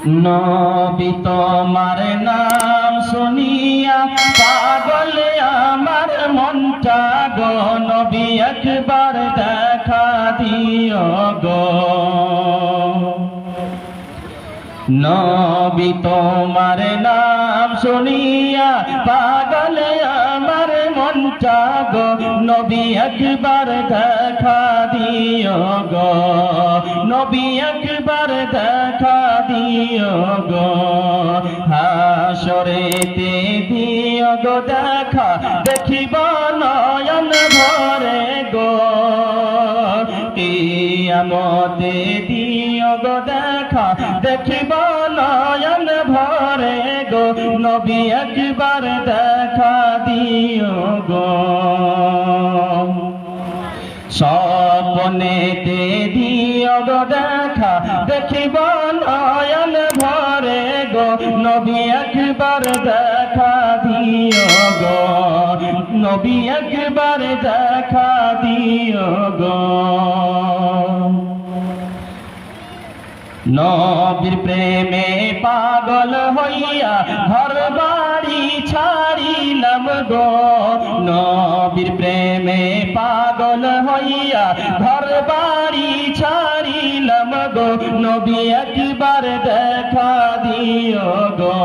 নবী তোমার নাম শুনিয়া পাগল আমার মনটা গো, নবী একবার দেখা দিও গো। নবী তোমার নাম শুনিয়া পাগল আমার মনটা গো, নবী একবার দেখা দিও গো, নবী একবার দেখা দিও গো। হাসরেতে দিও গো দেখা, দেখিব নয়ন ভরে গো। কিয়ামতে দিও গো দেখা, দেখিব নয়ন ভরে গো, নবী একবার দেখা দিও গো। স্বপ্নেতে দিও গো দেখা, দেখিব নয়ন ভরে গো, নবী একবার দেখা দিও গো, নবী একবার দেখা দিও গো। নবীর প্রেমে পাগল হইয়া ঘর বাড়ি ছাড়িলাম গো, নবীর প্রেমে পাগল হইয়া ঘর বাড়ি ছাড়িলাম গো, নবী একবার দেখা দিও গো,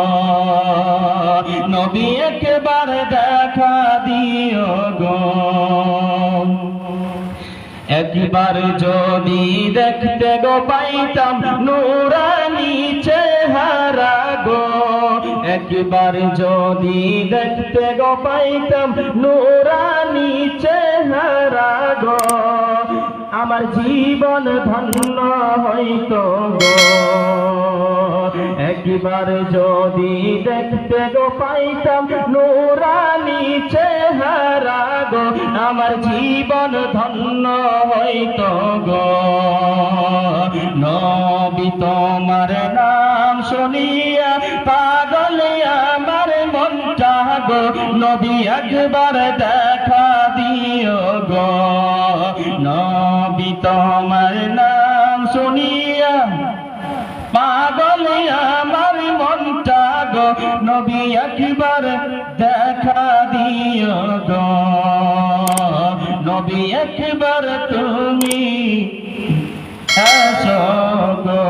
নবী একবার দেখা দিও গো। একবার যদি দেখতে গো পাইতাম নূরানী চেহারা গো, একবার যদি দেখতে গো পাইতাম নূরানী চেহারা গো, আমার জীবন ধন্য হইতো গো। একবার যদি দেখতে গো পাইতাম নূরানী চেহারা গো, আমার জীবন ধন্য হইতো গো। নবী তোমার নাম শুনিয়া পাগল আমার মনটা গো, নবী একবার দেখা দিও গো। নবী তোমার নাম শুনিয়া পাগল আমার মনটা গো, নবী একবার দেখা দিও গো, নবী একবার তুমি এসো গো।